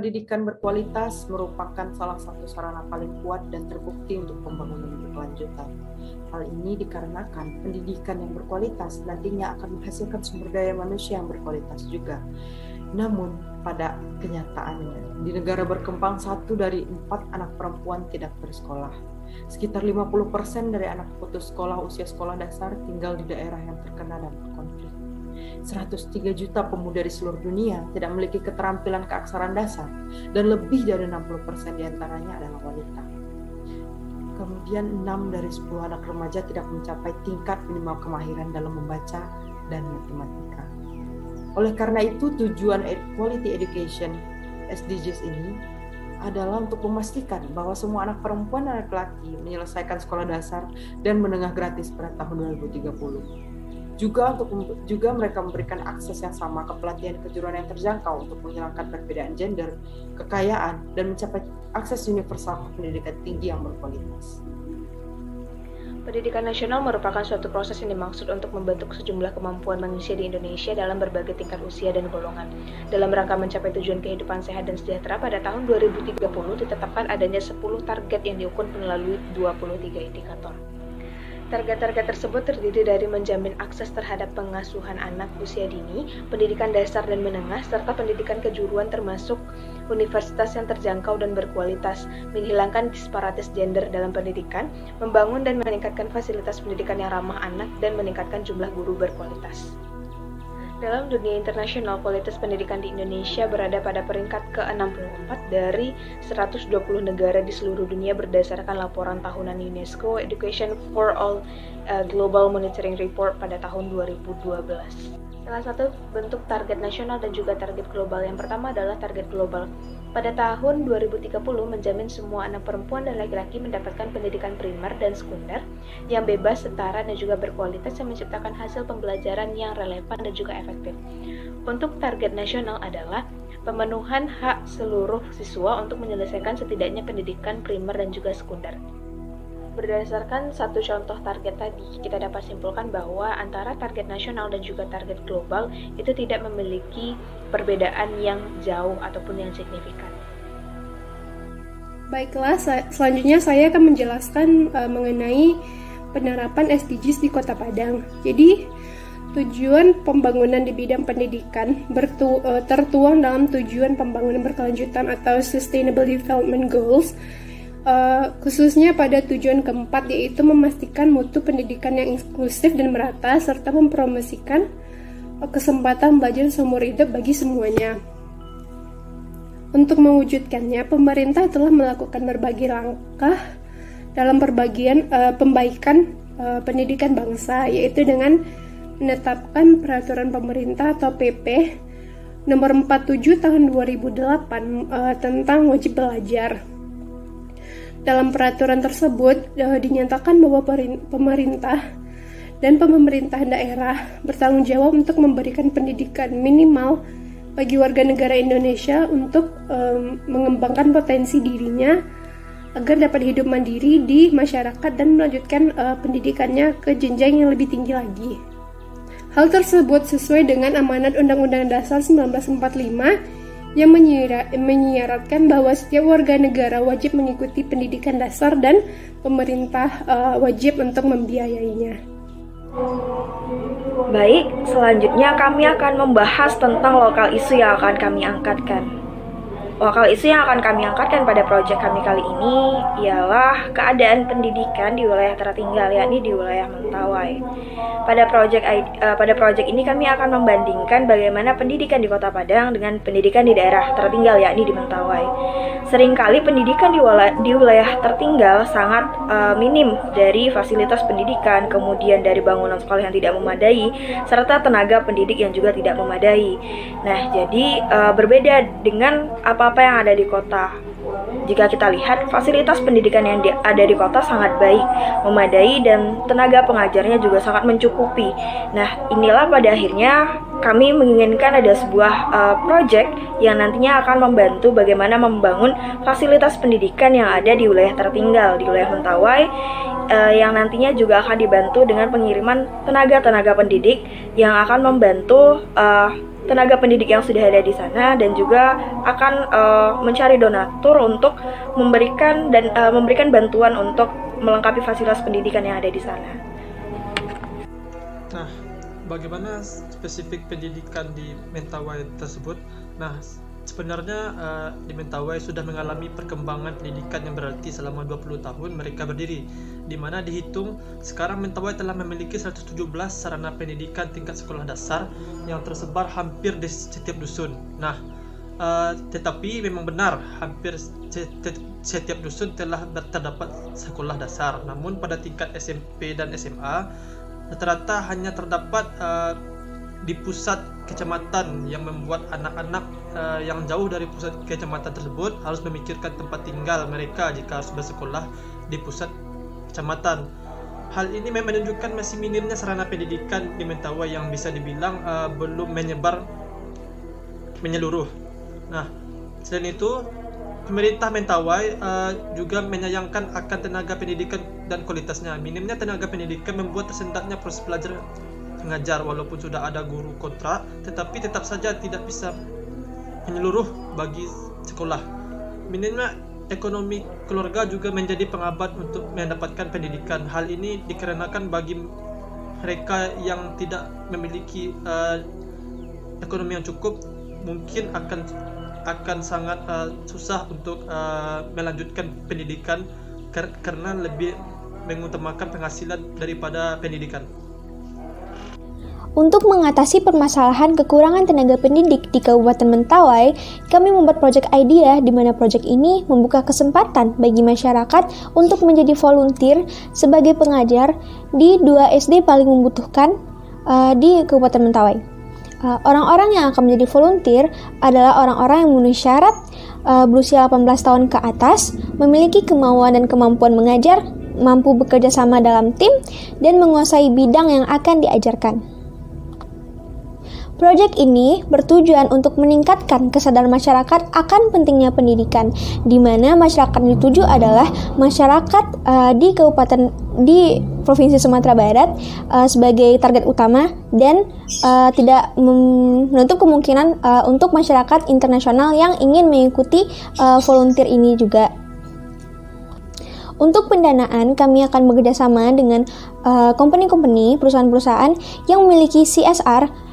pendidikan berkualitas merupakan salah satu sarana paling kuat dan terbukti untuk pembangunan berkelanjutan. Hal ini dikarenakan pendidikan yang berkualitas nantinya akan menghasilkan sumber daya manusia yang berkualitas juga. Namun, pada kenyataannya, di negara berkembang 1 dari 4 anak perempuan tidak bersekolah. Sekitar 50% dari anak putus sekolah usia sekolah dasar tinggal di daerah yang terkena dampak konflik. 103 juta pemuda di seluruh dunia tidak memiliki keterampilan keaksaraan dasar, dan lebih dari 60% diantaranya adalah wanita. Kemudian 6 dari 10 anak remaja tidak mencapai tingkat minimal kemahiran dalam membaca dan matematika. Oleh karena itu, tujuan Quality Education SDGs ini adalah untuk memastikan bahwa semua anak perempuan dan laki-laki menyelesaikan sekolah dasar dan menengah gratis pada tahun 2030. Juga mereka memberikan akses yang sama ke pelatihan kejuruan yang terjangkau untuk menghilangkan perbedaan gender, kekayaan, dan mencapai akses universal ke pendidikan tinggi yang berkualitas. Pendidikan nasional merupakan suatu proses yang dimaksud untuk membentuk sejumlah kemampuan manusia di Indonesia dalam berbagai tingkat usia dan golongan. Dalam rangka mencapai tujuan kehidupan sehat dan sejahtera pada tahun 2030 ditetapkan adanya 10 target yang diukur melalui 23 indikator. Target-target tersebut terdiri dari menjamin akses terhadap pengasuhan anak usia dini, pendidikan dasar dan menengah, serta pendidikan kejuruan termasuk universitas yang terjangkau dan berkualitas, menghilangkan disparitas gender dalam pendidikan, membangun dan meningkatkan fasilitas pendidikan yang ramah anak, dan meningkatkan jumlah guru berkualitas. Dalam dunia internasional, kualitas pendidikan di Indonesia berada pada peringkat ke-64 dari 120 negara di seluruh dunia berdasarkan laporan tahunan UNESCO Education for All Global Monitoring Report pada tahun 2012. Salah satu bentuk target nasional dan juga target global yang pertama adalah target global. Pada tahun 2030 menjamin semua anak perempuan dan laki-laki mendapatkan pendidikan primer dan sekunder yang bebas, setara, dan juga berkualitas yang menciptakan hasil pembelajaran yang relevan dan juga efektif. Untuk target nasional adalah pemenuhan hak seluruh siswa untuk menyelesaikan setidaknya pendidikan primer dan juga sekunder. Berdasarkan satu contoh target tadi, kita dapat simpulkan bahwa antara target nasional dan juga target global itu tidak memiliki perbedaan yang jauh ataupun yang signifikan. Baiklah, selanjutnya saya akan menjelaskan mengenai penerapan SDGs di Kota Padang. Jadi, tujuan pembangunan di bidang pendidikan tertuang dalam tujuan pembangunan berkelanjutan atau Sustainable Development Goals, khususnya pada tujuan keempat, yaitu memastikan mutu pendidikan yang inklusif dan merata serta mempromosikan kesempatan belajar seumur hidup bagi semuanya. Untuk mewujudkannya, pemerintah telah melakukan berbagai langkah dalam pembaikan pendidikan bangsa, yaitu dengan menetapkan peraturan pemerintah atau PP nomor 47 tahun 2008 tentang wajib belajar. Dalam peraturan tersebut dinyatakan bahwa pemerintah dan pemerintah daerah bertanggung jawab untuk memberikan pendidikan minimal bagi warga negara Indonesia untuk mengembangkan potensi dirinya agar dapat hidup mandiri di masyarakat dan melanjutkan pendidikannya ke jenjang yang lebih tinggi lagi. Hal tersebut sesuai dengan amanat Undang-Undang Dasar 1945 yang menyiaratkan bahwa setiap warga negara wajib mengikuti pendidikan dasar dan pemerintah wajib untuk membiayainya. Baik, selanjutnya kami akan membahas tentang lokal isu yang akan kami angkatkan. Lokal isu yang akan kami angkatkan pada proyek kami kali ini ialah keadaan pendidikan di wilayah tertinggal, yakni di wilayah Mentawai. Pada proyek ini kami akan membandingkan bagaimana pendidikan di Kota Padang dengan pendidikan di daerah tertinggal, yakni di Mentawai. Seringkali pendidikan di wilayah tertinggal sangat minim dari fasilitas pendidikan, kemudian dari bangunan sekolah yang tidak memadai, serta tenaga pendidik yang juga tidak memadai. Nah, jadi berbeda dengan apa yang ada di kota. Jika kita lihat, fasilitas pendidikan yang ada di kota sangat baik, memadai, dan tenaga pengajarnya juga sangat mencukupi. Nah, inilah pada akhirnya kami menginginkan ada sebuah proyek yang nantinya akan membantu bagaimana membangun fasilitas pendidikan yang ada di wilayah tertinggal, di wilayah Mentawai, yang nantinya juga akan dibantu dengan pengiriman tenaga-tenaga pendidik yang akan membantu tenaga pendidik yang sudah ada di sana dan juga akan mencari donatur untuk memberikan bantuan untuk melengkapi fasilitas pendidikan yang ada di sana. Nah, bagaimana spesifik pendidikan di Mentawai tersebut? Nah, sebenarnya di Mentawai sudah mengalami perkembangan pendidikan yang berarti selama 20 tahun mereka berdiri, di mana dihitung sekarang Mentawai telah memiliki 117 sarana pendidikan tingkat sekolah dasar yang tersebar hampir di setiap dusun. Nah, tetapi memang benar hampir setiap dusun telah terdapat sekolah dasar, namun pada tingkat SMP dan SMA rata-rata hanya terdapat di pusat kecamatan, yang membuat anak-anak yang jauh dari pusat kecamatan tersebut harus memikirkan tempat tinggal mereka jika harus bersekolah di pusat kecamatan. Hal ini memang menunjukkan masih minimnya sarana pendidikan di Mentawai yang bisa dibilang belum menyeluruh. Nah, selain itu pemerintah Mentawai juga menyayangkan akan tenaga pendidikan dan kualitasnya. Minimnya tenaga pendidikan membuat tersendatnya proses belajar mengajar, walaupun sudah ada guru kontrak, tetapi tetap saja tidak bisa menyeluruh bagi sekolah. Minimnya ekonomi keluarga juga menjadi penghambat untuk mendapatkan pendidikan. Hal ini dikarenakan bagi mereka yang tidak memiliki ekonomi yang cukup, mungkin akan sangat susah untuk melanjutkan pendidikan karena lebih mengutamakan penghasilan daripada pendidikan. Untuk mengatasi permasalahan kekurangan tenaga pendidik di Kabupaten Mentawai, kami membuat proyek idea di mana proyek ini membuka kesempatan bagi masyarakat untuk menjadi volunteer sebagai pengajar di 2 SD paling membutuhkan di Kabupaten Mentawai. Orang-orang yang akan menjadi volunteer adalah orang-orang yang memenuhi syarat berusia 18 tahun ke atas, memiliki kemauan dan kemampuan mengajar, mampu bekerja sama dalam tim, dan menguasai bidang yang akan diajarkan. Proyek ini bertujuan untuk meningkatkan kesadaran masyarakat akan pentingnya pendidikan, di mana masyarakat yang dituju adalah masyarakat di Provinsi Sumatera Barat sebagai target utama, dan tidak menutup kemungkinan untuk masyarakat internasional yang ingin mengikuti volunteer ini juga. Untuk pendanaan, kami akan bekerjasama dengan company-company, perusahaan-perusahaan yang memiliki CSR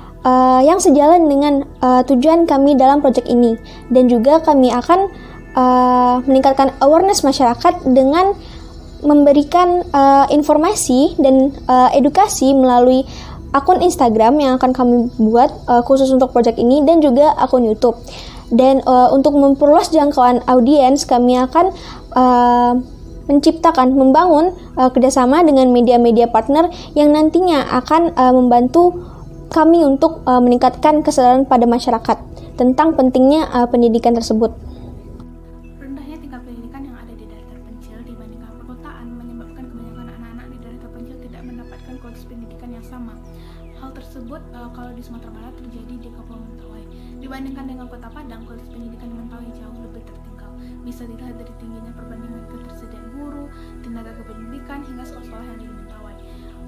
yang sejalan dengan tujuan kami dalam proyek ini, dan juga kami akan meningkatkan awareness masyarakat dengan memberikan informasi dan edukasi melalui akun Instagram yang akan kami buat khusus untuk proyek ini, dan juga akun YouTube. Dan untuk memperluas jangkauan audiens, kami akan membangun kerjasama dengan media-media partner yang nantinya akan membantu kami untuk meningkatkan kesadaran pada masyarakat tentang pentingnya pendidikan tersebut. Rendahnya tingkat pendidikan yang ada di daerah terpencil dibandingkan perkotaan menyebabkan kebanyakan anak-anak di daerah terpencil tidak mendapatkan kualitas pendidikan yang sama. Hal tersebut kalau di Sumatera Barat terjadi di Kepulauan Mentawai. Dibandingkan dengan Kota Padang, kualitas pendidikan di Mentawai jauh lebih tertinggal. Bisa dilihat dari tingginya perbandingan ketersediaan guru, tenaga kependidikan, hingga sekolah-sekolah yang ada di Mentawai.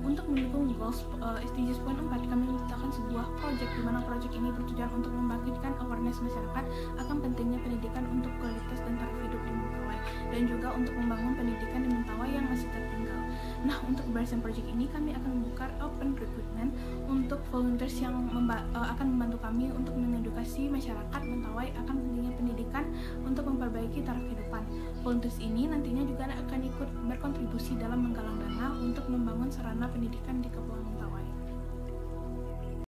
Untuk mendukung goals SDGs Poin 4, kami menciptakan sebuah proyek di mana proyek ini bertujuan untuk membangkitkan awareness masyarakat akan pentingnya pendidikan untuk kualitas dan taraf hidup di Mentawai, dan juga untuk membangun pendidikan di Mentawai yang masih tertinggal. Nah, untuk keberhasilan proyek ini kami akan membuka open recruitment untuk volunteers yang akan membantu kami untuk mengedukasi masyarakat Mentawai akan pentingnya pendidikan untuk memperbaiki taraf kehidupan. Volunteers ini nantinya juga akan ikut berkontribusi dalam menggalang dana untuk membangun sarana pendidikan di Kepulauan Mentawai.